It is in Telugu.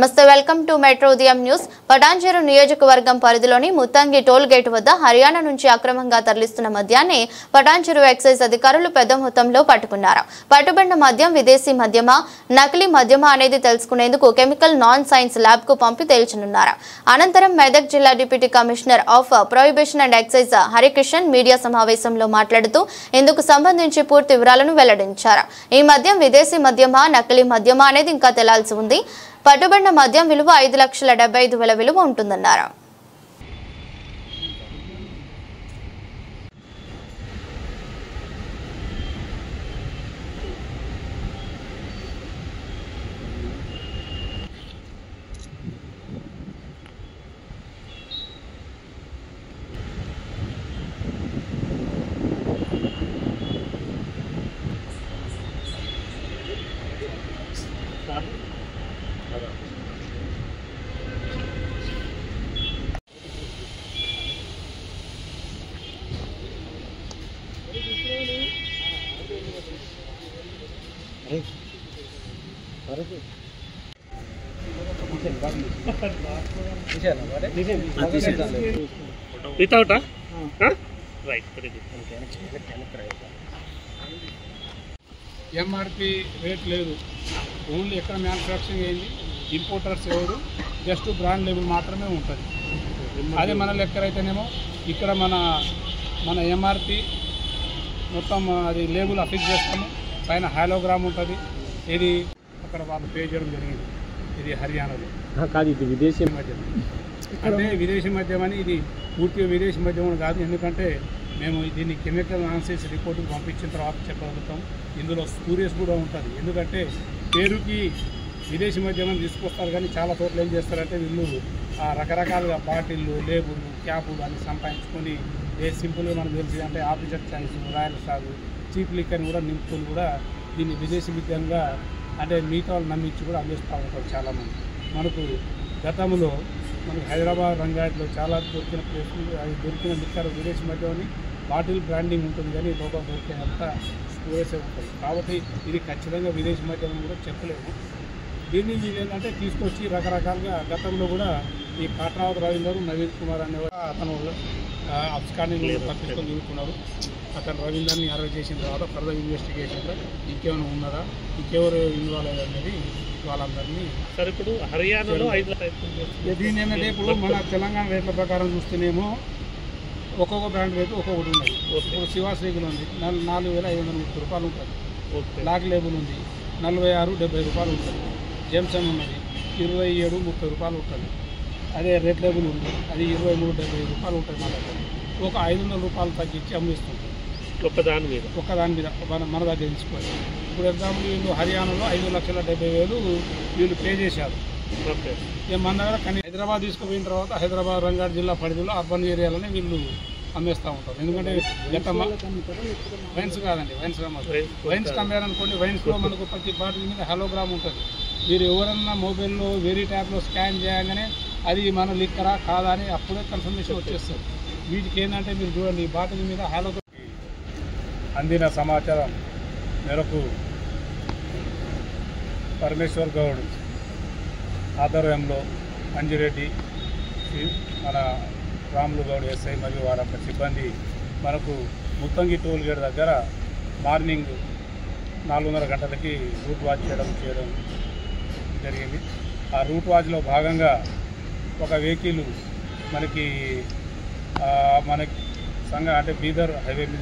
నమస్తే వెల్కమ్ టు మెట్రో ఉదయం న్యూస్. పటాన్చెరు నియోజకవర్గం పరిధిలోని ముత్తంగి టోల్ గేట్ వద్ద హర్యానా నుంచి అక్రమంగా తరలిస్తున్న మద్యాన్ని పటాన్చెరు ఎక్సైజ్ అధికారులు పెద్ద మొత్తంలో పట్టుకున్నారు. పట్టుబడిన మద్యం విదేశీ మద్యమా, నకిలీ మద్యమా అనేది తెలుసుకునేందుకు కెమికల్ నాన్ సైన్స్ ల్యాబ్ కు పంపి తేల్చనున్నారు. అనంతరం మెదక్ జిల్లా deputy commissioner of prohibition and excise Harikishan media సమావేశంలో మాట్లాడుతూ ఇందుకు సంబంధించి పూర్తి వివరాలను వెల్లడించారు. ఈ మద్యం విదేశీ మద్యమా, నకిలీ మద్యమా అనేది ఇంకా తేలాల్సి ఉంది. పట్టుబడిన మద్యం విలువ 5,75,000 విలువ ఉంటుందన్నారు. వితౌట్ రైట్ ఎంఆర్పి రేట్ లేదు. ఓన్లీ ఎక్కడ మ్యానుఫ్యాక్చరింగ్ అయింది, ఇంపోర్టర్స్ ఎవరు, జస్ట్ బ్రాండ్ లేబుల్ మాత్రమే ఉంటుంది. అదే మన లెక్కర్ అయితేనేమో ఇక్కడ మన ఎంఆర్పి మొత్తం అది లేబుల్ అఫిక్స్ చేస్తాము. పైన హాలోగ్రామ్ ఉంటుంది. ఇది అక్కడ వాళ్ళు పే చేయడం జరిగింది. ఇది హర్యానాలో కాదు, ఇది విదేశీ మద్యం. అంటే విదేశీ మద్యం అని ఇది పూర్తిగా విదేశీ మద్యం అని కాదు. ఎందుకంటే మేము దీన్ని కెమికల్ అనాలిసిస్ రిపోర్ట్కి పంపించిన తర్వాత చెప్పగలుగుతాం. ఇందులో స్టోరేజ్ కూడా ఉంటుంది. ఎందుకంటే పేరుకి విదేశీ మద్యం అని తీసుకొస్తారు, కానీ చాలా చోట్ల ఏం చేస్తారంటే వీళ్ళు రకరకాలుగా బాటిళ్ళు, లేబుల్, క్యాపులు అన్ని సంపాదించుకొని సింపుల్గా మనకు తెలిసి అంటే Officer Choice, Royal Stag, cheap లిక్కర్ని కూడా నింపుకొని కూడా దీన్ని విదేశీ మద్యంగా అంటే మిగతా వాళ్ళు నమ్మించి కూడా అందిస్తూ ఉంటారు చాలామంది. మనకు గతంలో మనకు హైదరాబాద్ రంగాయట్లో చాలా దొరికిన ప్లేసులు అది దొరికిన లిక్కర్ విదేశీ మద్యం అని బాటిల్ బ్రాండింగ్ ఉంటుంది, కానీ లోపల దొరికినంత స్టోరేజ్ ఉంటుంది. కాబట్టి ఇది ఖచ్చితంగా విదేశీ మద్యం కూడా చెప్పలేము. దీన్ని ఏంటంటే తీసుకొచ్చి రకరకాలుగా గతంలో కూడా ఈ కాట్రావత్ రవీందర్, నవీన్ కుమార్ అనే అతను అబ్స్కాండింగ్ తప్పించుకొని తిరుగుతున్నారు. అతను రవీందర్ని అరెస్ట్ చేసిన తర్వాత ఫర్దర్ ఇన్వెస్టిగేషన్లో ఇంకేమైనా ఉన్నదా, ఇంకెవరు ఇన్వాల్వ్ అయ్యారు అనేది వాళ్ళందరినీ. సార్ ఇప్పుడు హర్యానాలో దీన్ని ఏంటంటే ఇప్పుడు మన తెలంగాణ రేట్ల ప్రకారం చూస్తేనేమో ఒక్కొక్క బ్రాండ్ రేటు ఒక్కొక్కటి ఉన్నది. ఇప్పుడు శివాశ్రీకులు ఉంది, 4,530 రూపాయలు ఉంటుంది. బ్లాక్ లేబుల్ ఉంది, 46-70 రూపాయలు ఉంటుంది. జేమ్సన్ ఉన్నది, 27-30 రూపాయలు ఉంటుంది. అదే రెడ్ లేబుల్ ఉంది, అది 23-75 రూపాయలు ఉంటుంది. మన దగ్గర ఒక 500 రూపాయలు తగ్గించి అమ్మిస్తుంది ఒక్కదాని మీద మన దగ్గర తీసుకోవాలి. ఇప్పుడు ఎగ్జాంపుల్ వీళ్ళు హర్యానాలో 5,70,000 వీళ్ళు పే చేశారు. మన దగ్గర కానీ హైదరాబాద్ తీసుకుపోయిన తర్వాత హైదరాబాద్ రంగారెడ్డి జిల్లా పరిధిలో అర్బన్ ఏరియాలోనే వీళ్ళు అమ్మేస్తూ ఉంటారు. ఎందుకంటే వైన్స్ కాదండి, వైన్స్ కమ్మారనుకోండి, వైన్స్లో మనకు ప్రతి బాటిల్ మీద హాలోగ్రామ్ ఉంటుంది. మీరు ఎవరన్నా మొబైల్లో వేరే ట్యాబ్లో స్కాన్ చేయగానే అది మన లిక్కరా కాదా అని అప్పుడే కన్ఫర్మేషన్ వచ్చేస్తుంది. వీటికి ఏంటంటే మీరు చూడండి, ఈ బాటిల్ మీద హాలోగ్రామ్. అందిన సమాచారం మేరకు పరమేశ్వర్ గౌడ్ ఆధ్వర్యంలో మంజిరెడ్డి, మన రాములు గౌడ్ ఎస్ఐ మరియు వారి సిబ్బంది మనకు ముత్తంగి టోల్ గేట్ దగ్గర మార్నింగ్ 4:30 గంటలకి రూట్ వాచ్ చేయడం జరిగింది. ఆ రూట్ వాచ్లో భాగంగా ఒక వెహికల్ మనకి సంఘ అంటే బీదర్ హైవే